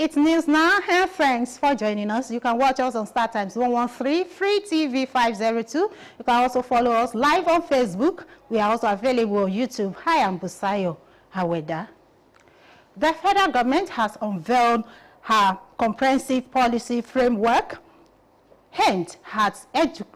It's news now, and thanks for joining us. You can watch us on StarTimes 113, Free TV 502. You can also follow us live on Facebook. We are also available on YouTube. Hi, I'm Busayo Haweda. The federal government has unveiled her comprehensive policy framework aimed at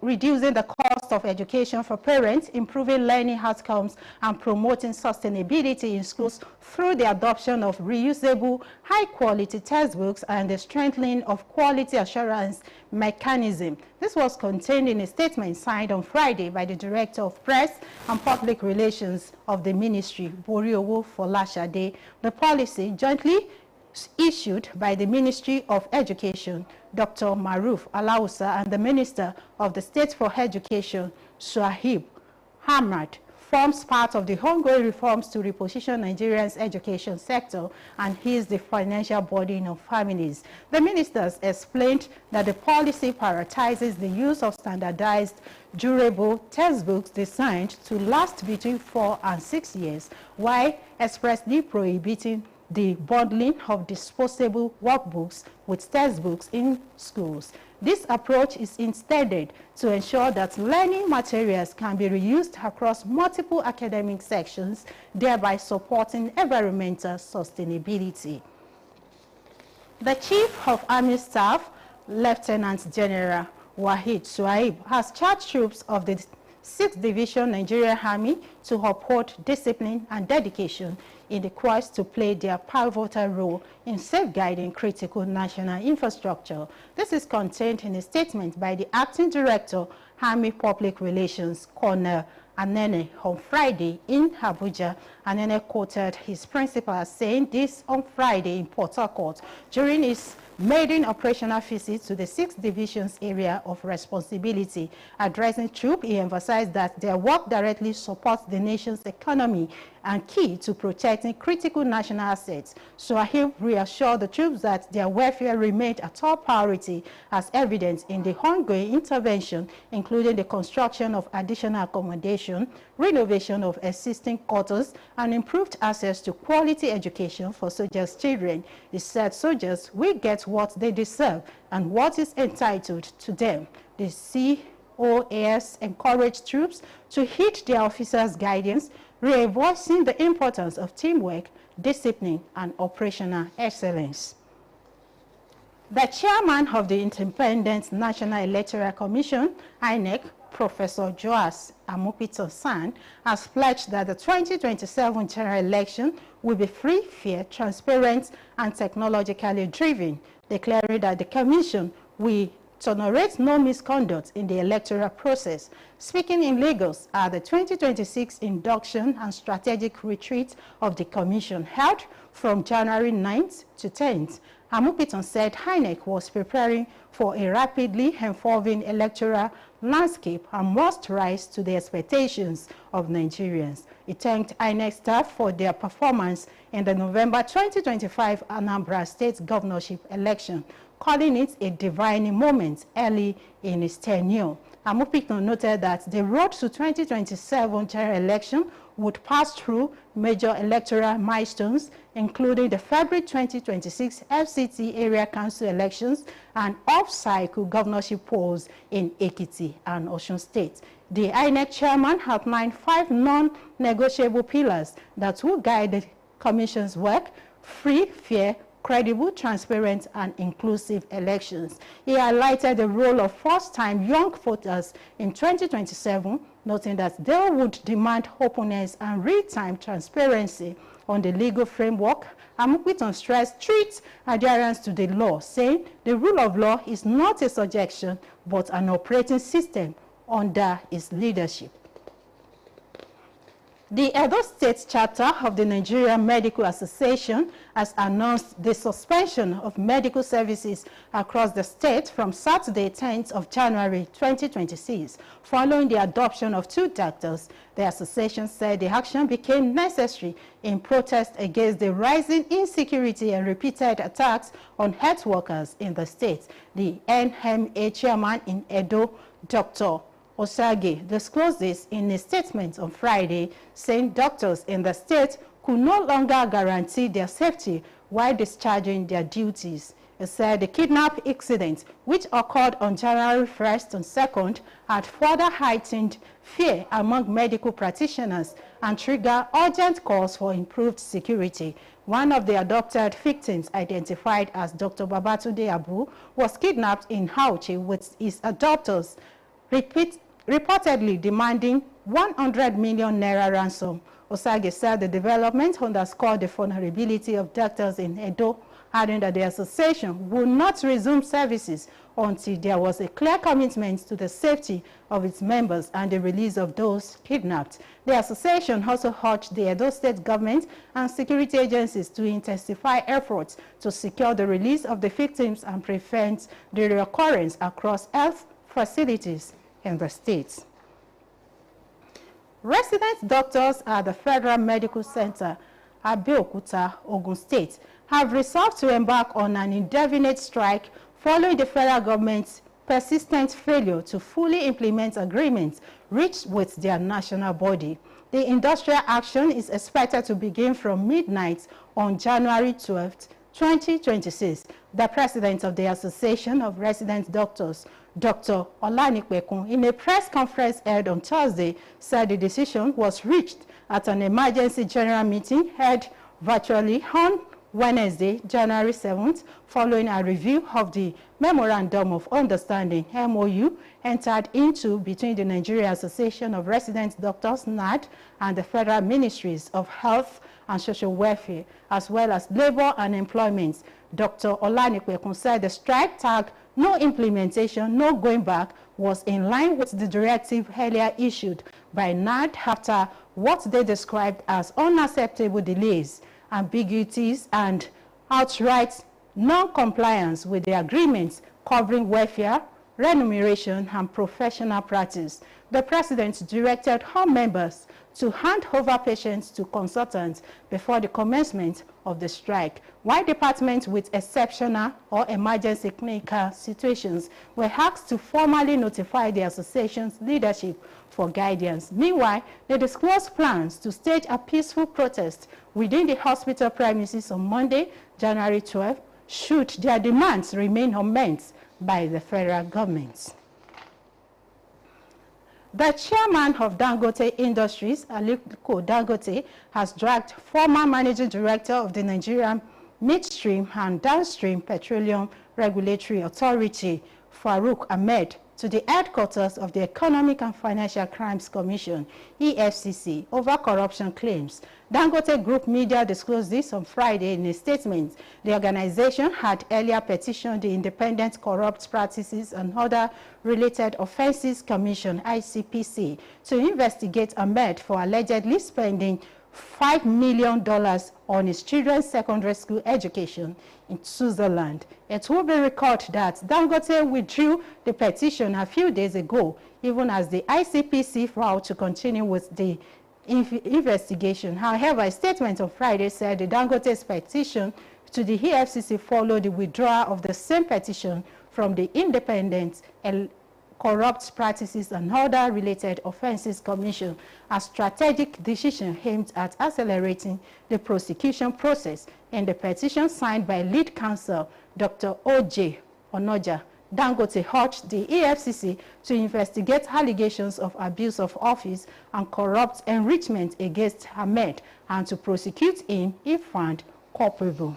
reducing the cost of education for parents, improving learning outcomes, and promoting sustainability in schools through the adoption of reusable, high-quality textbooks and the strengthening of quality assurance mechanism. This was contained in a statement signed on Friday by the Director of Press and Public Relations of the Ministry, Boriowo Folashade. The policy jointly issued by the Ministry of Education, Dr. Maruf Alausa, and the Minister of the State for Education, Suhaib Ahmad, forms part of the ongoing reforms to reposition Nigeria's education sector and ease the financial burden of families. The ministers explained that the policy prioritizes the use of standardized, durable textbooks designed to last between 4 and 6 years, while expressly prohibiting the bundling of disposable workbooks with textbooks in schools. This approach is intended to ensure that learning materials can be reused across multiple academic sections, thereby supporting environmental sustainability. The Chief of Army Staff, Lieutenant General Wahid Suhaib, has charged troops of the 6th Division Nigerian Army to uphold discipline and dedication in the quest to play their pivotal role in safeguarding critical national infrastructure. This is contained in a statement by the Acting Director, Army Public Relations, Colonel Anene, on Friday in Abuja. Anene quoted his principal as saying this on Friday in Port Harcourt during his maiden operational visit to the 6th Division's area of responsibility. Addressing troops, he emphasized that their work directly supports the nation's economy and key to protecting critical national assets. So he reassured the troops that their welfare remained a top priority, as evidenced in the ongoing intervention, including the construction of additional accommodation, renovation of existing quarters, and improved access to quality education for soldiers' children. He said soldiers will get what they deserve and what is entitled to them. The COAS encouraged troops to heed their officers' guidance, reinforcing the importance of teamwork, discipline, and operational excellence. The chairman of the Independent National Electoral Commission, INEC, Professor Joas Amupito-San, has pledged that the 2027 general election will be free, fair, transparent, and technologically driven, declaring that the commission will tolerate no misconduct in the electoral process. Speaking in Lagos at the 2026 induction and strategic retreat of the commission held from January 9th to 10th, Amupito said INEC was preparing for a rapidly evolving electoral landscape and must rise to the expectations of Nigerians. He thanked INEC staff for their performance in the November 2025 Anambra State governorship election, calling it a defining moment early in his tenure. Amupito noted that the road to 2027 general election would pass through major electoral milestones, including the February 2026 FCT area council elections and off-cycle governorship polls in Ekiti and Osun State. The INEC chairman outlined 5 non-negotiable pillars that will guide the commission's work: free, fair, credible, transparent, and inclusive elections. He highlighted the role of first-time young voters in 2027, noting that they would demand openness and real-time transparency on the legal framework. Amupito stressed strict adherence to the law, saying the rule of law is not a suggestion, but an operating system under his leadership. The Edo State chapter of the Nigerian Medical Association has announced the suspension of medical services across the state from Saturday, 10th of January 2026, following the adoption of 2 doctors. The association said the action became necessary in protest against the rising insecurity and repeated attacks on health workers in the state. The NMA chairman in Edo, Dr. Osage, disclosed this in a statement on Friday, saying doctors in the state could no longer guarantee their safety while discharging their duties. It said the kidnap incident, which occurred on January 1st and 2nd, had further heightened fear among medical practitioners and triggered urgent calls for improved security. One of the adopted victims, identified as Dr. Babatunde Abu, was kidnapped in Auchi with his adopters, reportedly demanding 100 million naira ransom. Osage said the development underscored the vulnerability of doctors in Edo, adding that the association would not resume services until there was a clear commitment to the safety of its members and the release of those kidnapped. The association also urged the Edo State government and security agencies to intensify efforts to secure the release of the victims and prevent the reoccurrence across health facilities in the state. Resident doctors at the Federal Medical Center, Abeokuta, Ogun State, have resolved to embark on an indefinite strike following the federal government's persistent failure to fully implement agreements reached with their national body. The industrial action is expected to begin from midnight on January 12th, 2026. The president of the Association of Resident Doctors, Dr. Olanikpekun, in a press conference held on Thursday, said the decision was reached at an emergency general meeting held virtually on Wednesday, January 7th, following a review of the Memorandum of Understanding, MOU, entered into between the Nigeria Association of Resident Doctors, NAD, and the Federal Ministries of Health and Social Welfare, as well as Labor and Employment. Dr. Olanikpekun said the strike tag, "No implementation, no going back," was in line with the directive earlier issued by NAD after what they described as unacceptable delays, ambiguities, and outright non-compliance with the agreements covering welfare, remuneration, and professional practice. The president directed all members to hand over patients to consultants before the commencement of the strike, while departments with exceptional or emergency clinical situations were asked to formally notify the association's leadership for guidance. Meanwhile, they disclosed plans to stage a peaceful protest within the hospital premises on Monday, January 12, should their demands remain unmet by the federal government. The chairman of Dangote Industries, Aliko Dangote, has dragged former managing director of the Nigerian Midstream and Downstream Petroleum Regulatory Authority, Farouk Ahmed, to the headquarters of the Economic and Financial Crimes Commission, EFCC, over corruption claims. Dangote Group Media disclosed this on Friday in a statement. The organization had earlier petitioned the Independent Corrupt Practices and Other Related Offenses Commission, ICPC, to investigate Ahmed for allegedly spending $5 million on his children's secondary school education in Switzerland. It will be recorded that Dangote withdrew the petition a few days ago, even as the ICPC vowed to continue with the investigation. However, a statement on Friday said the Dangote's petition to the EFCC followed the withdrawal of the same petition from the Independent Corrupt Practices and Other Related Offenses Commission, a strategic decision aimed at accelerating the prosecution process. In the petition signed by lead counsel Dr. O.J. Onoja, Dangote urged the EFCC to investigate allegations of abuse of office and corrupt enrichment against Ahmed and to prosecute him if found culpable.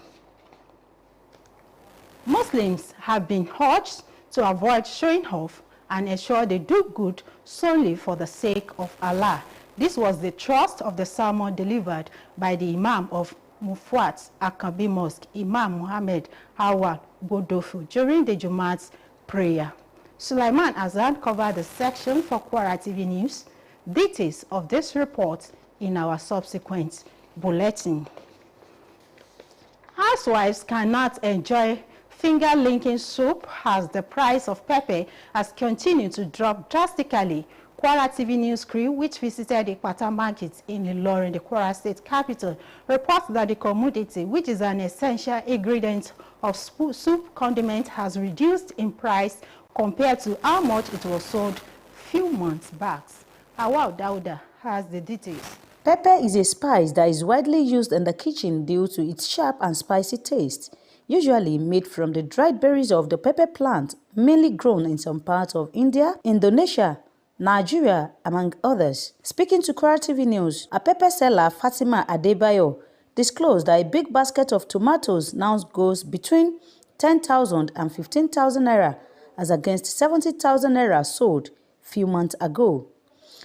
Muslims have been urged to avoid showing off and ensure they do good solely for the sake of Allah. This was the thrust of the sermon delivered by the Imam of Mufwat Akabi Mosque, Imam Muhammad Awad Bodofu, during the Jumat's prayer. Sulaiman Azan covered the section for Kwara TV News. Details of this report in our subsequent bulletin. Housewives cannot enjoy finger-licking soup as the price of pepper has continued to drop drastically. Kwara TV News crew, which visited the Ikpata market in Ilorin, the Kwara State capital, reports that the commodity, which is an essential ingredient of soup condiment, has reduced in price compared to how much it was sold few months back. Awal Dauda has the details. Pepper is a spice that is widely used in the kitchen due to its sharp and spicy taste, usually made from the dried berries of the pepper plant, mainly grown in some parts of India, Indonesia, Nigeria, among others. Speaking to Kwara TV News, a pepper seller, Fatima Adebayo, disclosed that a big basket of tomatoes now goes between 10,000 and 15,000 naira, as against 70,000 naira sold few months ago.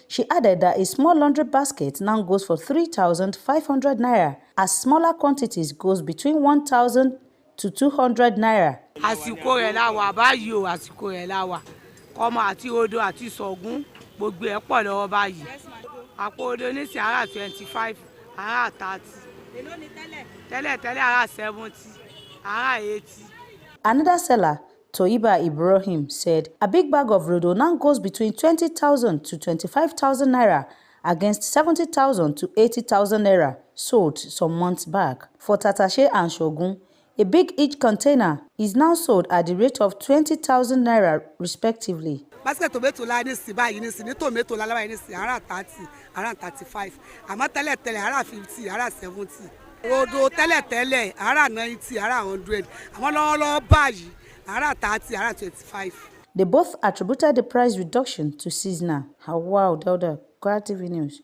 She added that a small laundry basket now goes for 3,500 naira, as smaller quantities goes between 1,000 to 200 naira. Àsìkò rẹ̀ la wà báyìí o, àsìkò rẹ̀ la wà. Kọ́mọ àti odò àti sọ̀gún gbogbo ẹ̀ pọ̀ lọ́wọ́ báyìí. Àpò odò ní sí ara 25, ara 30. Èló ni tẹ́lẹ̀? Tẹ́lẹ̀ ara 70, ara 80. Another seller, Toyiba Ibrahim, said a big bag of rodo now goes between 20,000 to 25,000 naira against 70,000 to 80,000 naira sold some months back. For Tatashe and Shogun, a big each container is now sold at the rate of 20,000 naira respectively. Basket tomato la ní sí báyìí ní sí ní tomato la báyìí ní sí ara 30, ara 35. Àmọ́ tẹ́lẹ̀ ara 50, ara 70. Rodo tẹ́lẹ̀ ara 90, ara 100. Àmọ́ lọ́wọ́lọ́wọ́ báyìí ara 30, ara 25. They both attributed the price reduction to seasonal. Wow, Dauda, Kwara TV News.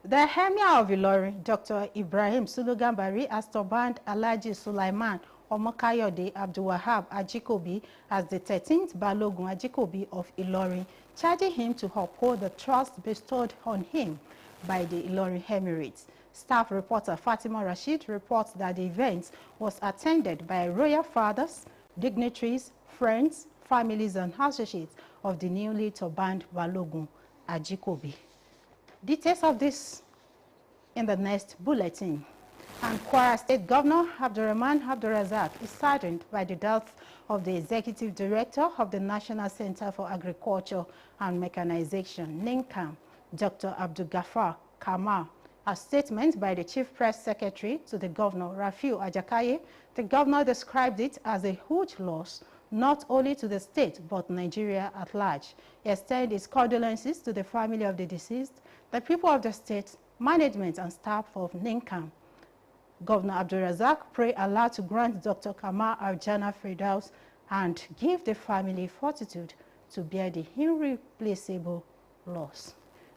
The Emir of Ilorin, Dr. Ibrahim Sulu Gambari, has turbaned Alhaji Sulaiman Omokayode Abdulwahab Ajikobi as the 13th Balogun Ajikobi of Ilorin, charging him to uphold the trust bestowed on him by the Ilorin Emirates. Staff reporter Fatima Rashid reports that the event was attended by royal fathers, dignitaries, friends, families and associates of the newly turbaned Balogun Ajikobi. Details of this in the next bulletin. And Kwara State Governor Abdurrahman Abdulrazak is saddened by the death of the Executive Director of the National Center for Agriculture and Mechanization, NINCAM, Dr. Abdul Ghaffar Kamal. A statement by the Chief Press Secretary to the Governor, Rafiu Ajakaye, the Governor described it as a huge loss not only to the state but Nigeria at large. He extended his condolences to the family of the deceased, the people of the state, management and staff of NINCAM. Governor Abdulrazak prayed Allah to grant Dr. Kamal Arjana Firdaus and give the family fortitude to bear the irreplaceable loss.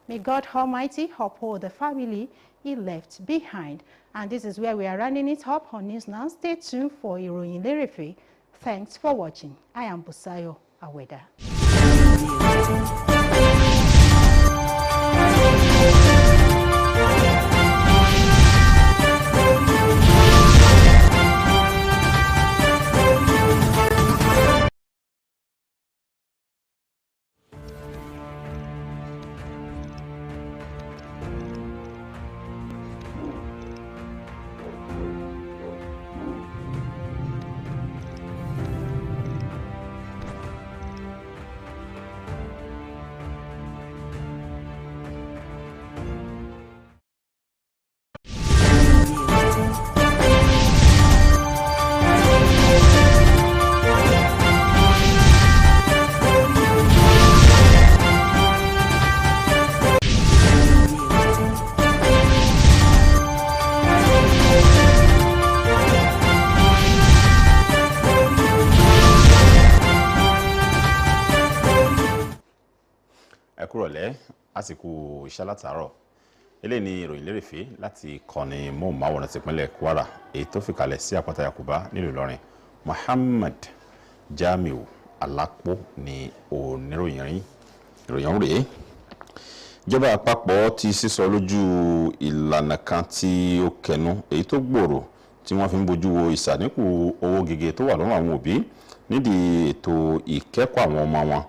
May God Almighty uphold the family he left behind. And this is where we are running it up on News Now. Stay tuned for Iroyin Lerefe. Thanks for watching. I am Busayo Aweda. Ẹkúrọ̀lẹ́ àsìkò iṣẹ́ látàárọ̀. Eléyìí ni ìròyìn lérèfé láti ìkànnì móhùnmáwòrán tìpínlẹ̀ Kwara èyí tó fìkàlẹ̀ sí àpáta Yakuba nílùú Ìlọrin. Muhammad Jamiu Alápò ni oníròyìn ìròyìn rèé. Ìjọba àpapọ̀ ti sísọ lójú ìlànà kan tí ó kẹnu èyí tó gbòòrò tí wọ́n fi ń bójú wo ìsàdínkù owó gègé tó wà lọ́rùn àwọn òbí nídìí ètò ìkẹ́kọ̀ọ́ àwọn ọmọ wọn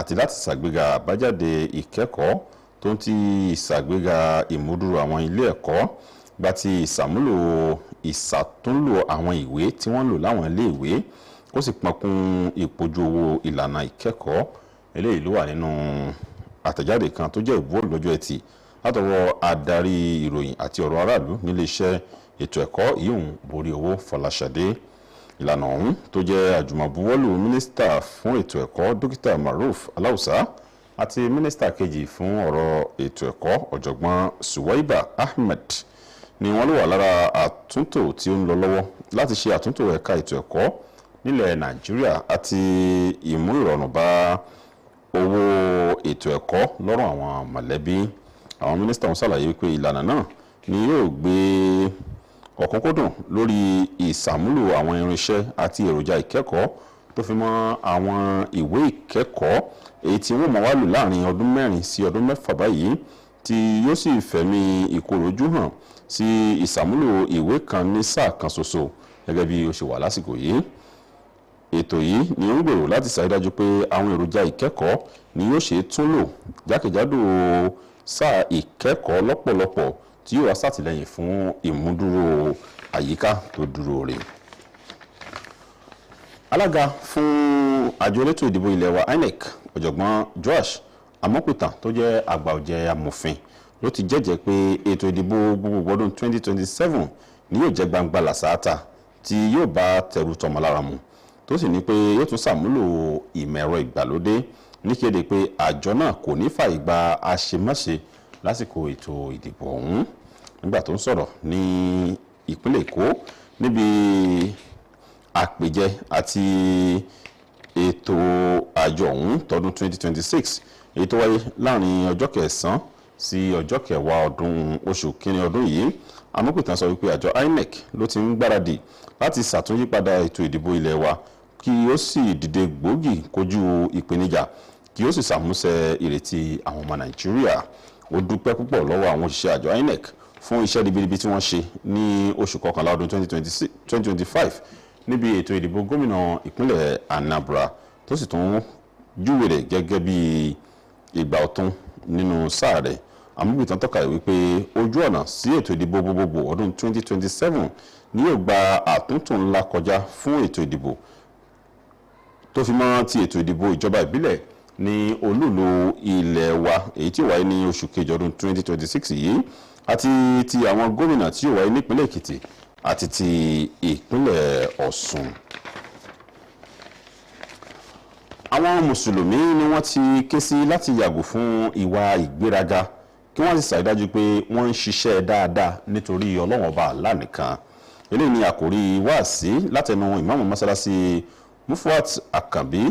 àti láti ṣàgbéga àbájáde ìkẹ́kọ̀ọ́ tó ń ti ìṣàgbéga ìmúdúró àwọn ilé ẹ̀kọ́ gba ti ìṣàtúnlò àwọn ìwé tí wọ́n lò láwọn ilé ìwé ó sì pọnkún ìpojú owó ìlànà ìkẹ́kọ̀ọ́. Eléyìí ló wà nínú àtẹ̀jáde kan tó jẹ́ ìbuwọ́lù lọ́jọ́ Ẹtì látọwọ́ adarí ìròyìn àti ọ̀rọ̀ aráàlú nílé iṣẹ́ ètò ẹ̀kọ́ ìyóhùn borí owó Fọláṣadé. Ìlànà ọ̀hún tó jẹ́ àjùmọ̀buwọ́lù mínísítà fún ètò ẹ̀kọ́ dókítà Maruf Aláùsá àti mínísítà kejì fún ọ̀rọ̀ ètò ẹ̀kọ́ ọ̀jọ̀gbọ́n Suwaiba Ahmed ni wọ́n ló wà lára àtúntò tí ó ń lọ lọ́wọ́ láti ṣe àtúntò ẹ̀ka ètò ẹ̀kọ́ nílẹ̀ Nàìjíríà àti ìmú ìrọ̀rùn bá owó ètò ẹ̀kọ́ lọ́rùn àwọn mọ̀lẹ́bí. Àwọn mínísítà wọn ṣàlàyé pé ìlànà náà ni yóò gbé ọ̀kúnkúndùn lórí ìsàmúlò àwọn irinṣẹ́ àti èròjà ìkẹ́kọ̀ọ́ tó fi mọ́ àwọn ìwé ìkẹ́kọ̀ọ́ èyí tí wọ́n máa wá lò láàrin ọdún 4 sí ọdún 6 báyìí, tí yóò sì fẹ̀mí ìkòròjú hàn sí ìsàmúlò ìwé kan ní sáà kan ṣoṣo gẹ́gẹ́ bí ó ṣe wà lásìkò yìí. Ètò yìí ni ó ń gbèrò láti ṣàrídájú pé àwọn èròjà ìkẹ́kọ̀ọ́ ni yóò ṣe tún lò jákèjádò sáà ìkẹ́kọ̀ọ́ lọ́pọ̀lọpọ̀ tí yóò wá ṣàtìlẹ́yìn fún ìmúdúró àyíká tó dúró rè. Alága fún àjọ elétò ìdìbò ilẹ̀ wa INEC ọ̀jọ̀gbọ́n Joash Amokutan tó jẹ́ àgbà ọ̀jẹ̀ amòfin ló ti jẹ́jẹ́ pé ètò ìdìbò gbogbogbò ọdún 2027 ni yóò jẹ́ gbangba làṣáátà tí yóò bá tẹrù tọmọ lára mu, tó sì ní pé yóò tún ṣàmúlò ìmọ̀ ẹ̀rọ ìgbàlódé, níkéde pé àjọ náà kò ní fààyè gba àṣemáṣe lásìkò ètò ìdìbò ọ̀hún. Nígbà tó ń sọ̀rọ̀ ní ìpínlẹ̀ Èkó níbi àpèjẹ àti ètò àjọ ọ̀hún tọdún 2026 èyí tó wáyé láàrin ọjọ́ 9 sí ọjọ́ 10 ọdún oṣù kínní ọdún yìí, Amokutan sọ wípé àjọ INEC ló ti ń gbáradì láti ṣàtúnyípadà ètò ìdìbò ilẹ̀ wa kí ó sì dìde gbòógì kojú ìpèníjà kí ó sì ṣàmúṣẹ ìrètí àwọn ọmọ Nàìjíríà. Ó dúpẹ́ púpọ̀ lọ́wọ́ àwọn òṣìṣẹ́ àjọ INEC fún iṣẹ́ ribiribi tí wọ́n ṣe ní oṣù kọkànlá ọdún 2025 níbi ètò ìdìbò gómìnà ìpínlẹ̀ Anambra, tó sì tún júwe rẹ̀ gẹ́gẹ́ bí ìgbà ọ̀tun nínú sáà rẹ̀. Amokutan tọ́ka wípé ojú ọ̀nà sí ètò ìdìbò gbogbogbò ọdún 2027 ni yóò gba àtúntò ńlá kọjá fún ètò ìdìbò tó fi mọ́ ti ètò ìdìbò ìjọba ìbílẹ̀ ní olúùlú ilẹ̀ wa èyí tí ó wáyé ní oṣù kejì ọdún 2026 yìí, àti ti àwọn gómìnà tí ó wáyé nípínlẹ̀ Èkìtì àti ti ìpínlẹ̀ Ọ̀ṣun. Àwọn mùsùlùmí ni wọ́n ti ké sí láti yàgò fún ìwà ìgbéraga kí wọ́n sì ṣàrídájú pé wọ́n ń ṣiṣẹ́ dáadáa nítorí Ọlọ́run Ọba Allah nìkan. Eléyìí ni àkòrí wáàsí látẹnu ìmáàmù mọ́sálásí Mufuat Akanbi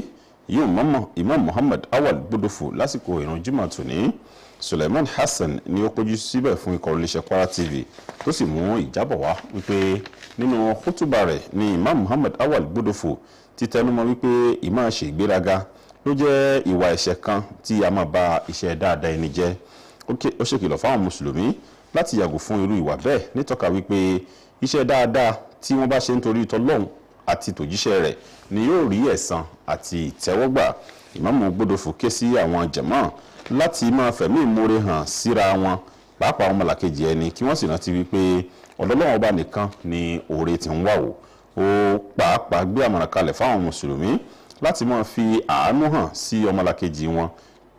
Imam Muhammad Awal Gbodofu lásìkò ìrun Jímọ̀ tòní. Suleiman Hassan ni ó péjú síbẹ̀ fún ikọ̀ iléeṣẹ́ Kwara TV tó sì mú ìjábọ̀ wá wípé nínú kútùbà rẹ̀ ni Imam Muhammad Awal Gbodofu ti tẹnumọ́ wípé ìmáa ṣe ìgbéraga ló jẹ́ ìwà ẹ̀ṣẹ̀ kan tí a máa ba iṣẹ́ dáadáa ẹni jẹ́. Ó ṣèkìlọ̀ fáwọn mùsùlùmí láti yàgò fún irú ìwà bẹ́ẹ̀ nítọ́ka wípé iṣẹ́ dáadáa tí wọ́n bá ṣe nítorí tọlọ́hun àti tòjíṣẹ́ rẹ̀ ni yóò rí ẹ̀san àti ìtẹ́wọ́gbà. Ìmáàmù Gbodofu ké sí àwọn jàmáà láti máa fẹ̀mí ìmoore hàn síra wọn, pàápàá àwọn mọ̀làkejì ẹni, kí wọ́n sì rántí wípé ọ̀dọ̀ Ọlọ́run Ọba nìkan ni oore ti ń wà wò. Ó pàápàá gbé àmọ̀ràn kalẹ̀ fáwọn mùsùlùmí láti máa fi àánú hàn sí ọmọlàkejì wọn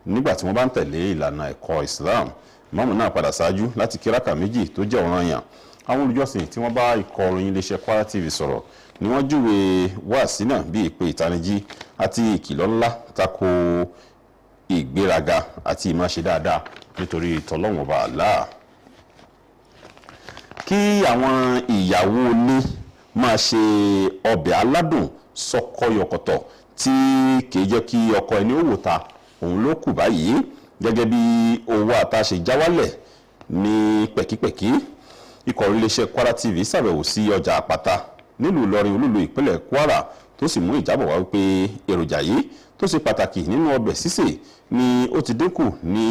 nígbà tí wọ́n bá ń tẹ̀lé ìlànà ẹ̀kọ́ Islam. Ìmáàmù náà padà ṣáájú láti kí rákà méjì tó jẹ́ ọ̀ranyàn. Àwọn olùjọ́sìn tí wọ́n bá ikọ̀ ìròyìn iléeṣẹ́ Kwara TV sọ̀rọ̀ ni wọ́n júwe wáàsí náà bí ìpè ìtanijí àti ìkìlọ̀ ńlá tako ìgbéraga àti ìmáṣe dáadáa nítorí tọlọ́run Ọba Allah. Kí àwọn ìyàwó ilé máa ṣe ọbẹ̀ aládùn sọkọyọkọ̀tọ̀ tí kìí jẹ́ kí ọkọ ẹni ó wò ta òun ló kù báyìí, gẹ́gẹ́ bí owó ata ṣe já wálẹ̀ ní pẹ̀kípẹ̀kí. Ikọ̀ iléeṣẹ́ Kwara TV ṣàbẹ̀wò sí ọjà Àpáta nílùú Ìlọrin olúlu ìpínlẹ̀ Kwara tó sì mú ìjábọ̀ wá wípé èròjà yìí tó ṣe pàtàkì nínú ọbẹ̀ sísè ni ó ti dínkù ní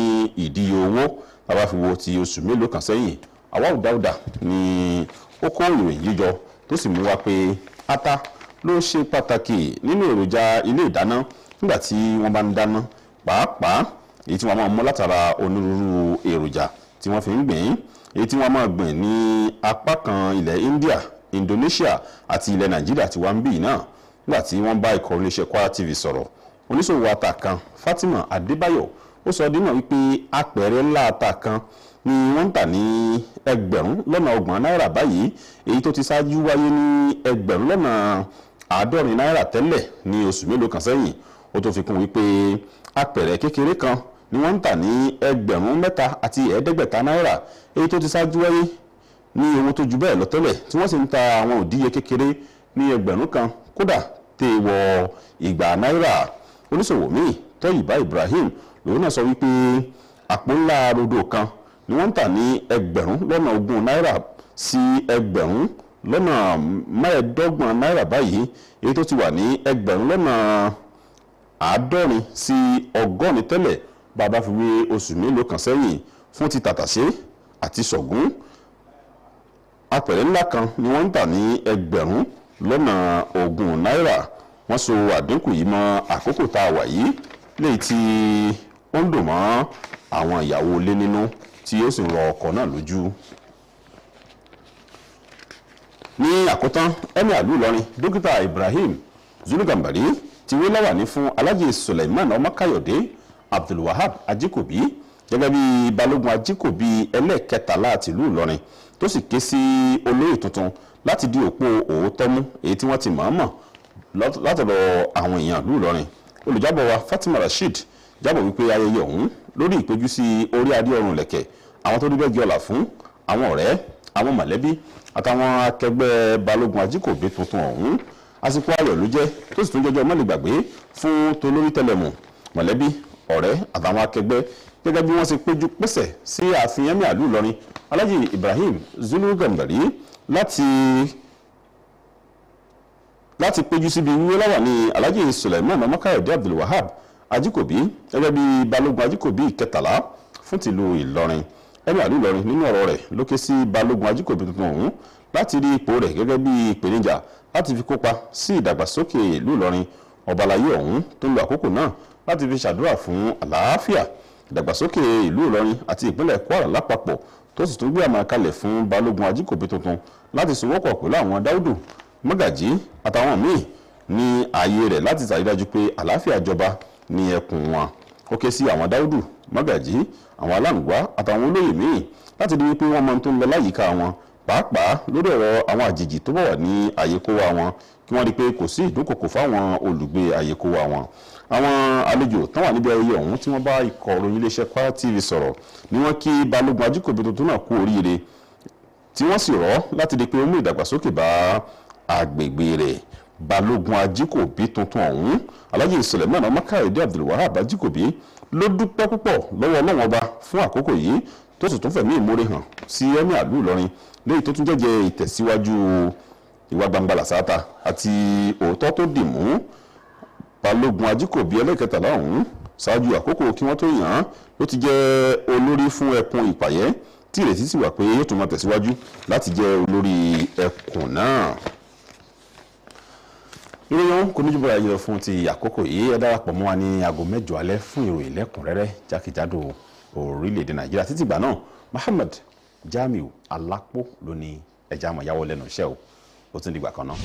ìdíye owó bàbá fi wo ti oṣù mélòó kan sẹ́yìn. Awáwù Dáúdà ni ó kó ìròyìn yíjọ tó sì mú wá pé ata ló ṣe pàtàkì nínú èròjà ilé ìdáná nígbà tí wọ́n bá ń dáná, pàápàá èyí tí wọ́n máa mú látara onírúurú èròjà tí wọ́n fi ń gbìn, èyí tí wọ́n máa gbìn ní apá kan ilẹ̀ India, Indonesia àti ilẹ̀ Nàìjíríà tí wọ́n ń bì náà. Nígbà tí wọ́n bá ikọ̀ iléeṣẹ́ Kwara TV sọ̀rọ̀, oníṣòwò ata kan Fatima Adébáyọ̀ ó sọ dínà wípé apẹ̀rẹ̀ ńlá ata kan ni wọ́n ń tà ní $20 báyìí, èyí tó ti ṣáájú wáyé ní $40 tẹ́lẹ̀ ní oṣù mélòó kan sẹ́yìn. ó tó fi kún wípé apẹ̀rẹ̀ kékeré kan ni wọ́n ń tà ní $3,500 náírà èyí tó ti ṣáájú wáyé ní owó tó ju bẹ́ẹ̀ lọ tẹ́lẹ̀ tí wọ́n sì ń ta àwọn òdíye kékeré ní $1,000 kódà tẹ́ wọ $200 oníṣòwò míì Tọ́yìbá Ibrahim lòun náà sọ wípé àpò ńlá rodo kan ni wọ́n ń tà ní $20 náírà sí $15 náírà báyìí èyí tó ti wà ní $50 sí $100 tẹ́lẹ̀ bàbá fi wé oṣù mélòó kan sẹ́yìn fún ti tàtàṣé àti ṣọ̀gún apẹ̀rẹ̀ ńlá kan ni wọ́n ń tà ní $20 náírà wọ́n so àdínkù yìí mọ́ àkókò tá a wà yìí léyìí tí ó ń dùn mọ́ àwọn ìyàwó ilé nínú tí ó sì ń rọ ọkọ náà lójú. ní àkótán Emir ìlú Ìlọrin dókítà Ibrahim Zulu Gambari ti wé láwàní fún Alhaji Suleiman Ọmọkáyọ̀dé Abdulwahab Ajikobi gẹ́gẹ́ bí balógun Ajikobi ẹlẹ́ẹ̀kẹtàlá àti ìlú Ìlọrin tó sì ké sí olóyè tuntun láti di òpó òótọ́ mú èyí tí wọ́n ti mọ̀ọ́mọ̀ látọ̀dọ̀ àwọn èèyàn ìlú Ìlọrin. Olùjábọ̀ wa Fatima Rasheed jábọ̀ wípé ayẹyẹ ọ̀hún lórí ìpéjú sí orí adé ọrùn lẹ̀kẹ̀ àwọn tó dúpẹ́ gíọlà fún àwọn ọ̀rẹ́ àwọn mọ̀lẹ́bí àtàwọn akẹgbẹ́ balógun Ajikobi tuntun ọ̀hún àsìkò ayọ̀ ló jẹ́ tó sì tún jọjọ́ mọ́lẹ̀ gbàgbé fún tolórí tẹlẹmù mọ̀lẹ́bí ọ̀rẹ́ àtàwọn akẹgbẹ́ gẹ́gẹ́ bí wọ́n ṣe péjú pésẹ̀ sí ààfin Emir ìlú Ìlọrin Alhaji Ibrahim Zulu Gambari láti péjú síbi wíwé láwàní Alhaji Suleiman Ọmọkáyọ̀dé Abdulwahab Ajikobi gẹ́gẹ́ bí balógun Ajikobi ìkẹtàlá fún tìlú Ìlọrin. Emir ìlú Ìlọrin nínú ọ̀rọ̀ rẹ̀ ló ké sí balógun Ajikobi tuntun ọ̀hún láti rí ipò rẹ̀ gẹ́gẹ́ bí ìpèníjà láti fi kópa sí ìdàgbàsókè ìlú Ìlọrin. Ọbalayé ọ̀hún tó ń lo àkókò náà láti fi ṣàdúrà fún àlàáfíà ìdàgbàsókè ìlú Ìlọrin àti ìpínlẹ̀ Kwara lápapọ̀ tó sì tún gbé àmọ̀ràn kalẹ̀ fún balógun Ajikobi tuntun láti sowọ́pọ̀ pẹ̀lú àwọn Dáúdù Mọ́gàjí àtàwọn míì ní ààyè rẹ̀ láti ṣàrídájú pé àlàáfíà jọba ní ẹkùn wọn. Ó ké sí àwọn Dáúdù Mọ́gàjí àwọn aláǹgbá àtàwọn olóyè míì láti rí wípé wọ́n mọ tó ń lọ láyìíká wọn pàápàá lórí ọ̀rọ̀ àwọn àjèjì tó bá wà ní àyíkówá wọn kí wọ́n rí pé kò sí ìdúnkòkò fáwọn olùgbé àyíkówá wọn. Àwọn àlejò tán wà níbi ayẹyẹ ọ̀hún tí wọ́n bá ikọ̀ ìròyìn iléeṣẹ́ Kwara TV sọ̀rọ̀ ni wọ́n kí balógun Ajikobi tuntun náà kú oríire tí wọ́n sì rọ̀ láti rí pé ó mú ìdàgbàsókè bá agbègbè rẹ̀. Balógun Ajikobi tuntun ọ̀hún Alhaji Suleiman Ọmọkáyọ̀dé Abdulwahab Ajikobi ló dúpẹ́ púpọ̀ lọ́wọ́ Ọlọ́run ọba fún àkókò yìí tó sì tún fẹ̀mí ìmoore hàn sí Emir ìlú Ìlọrin léyìí tó tún jẹ́jẹ́ ìtẹ̀síwájú ìwà gbangba làṣáta àti òótọ́ tó dì mú. Balógun Ajikobi ẹlẹ́kẹtàlá ọ̀hún ṣáájú àkókò kí wọ́n tó yàn án ló ti jẹ́ olórí fún ẹkùn Ìpàyẹ́ tí ìrètí sì wà pé yóò tún máa tẹ̀síwájú láti jẹ́ olórí ẹkùn náà. ìròyìn kò ní jù bọ́ra yẹ fún ti àkókò yìí ẹ darapọ̀ mọ́ wa ní aago 8 alẹ́ fún ìròyìn lẹ́kùnrẹ́rẹ́ jákèjádò orílẹ̀-èdè Nàìjíríà títí ìgbà náà Muhammad Jamiu Alápò ló ní ẹja àmọ̀ yáwó lẹ́nu iṣẹ́ ó tún dìgbà kan náà.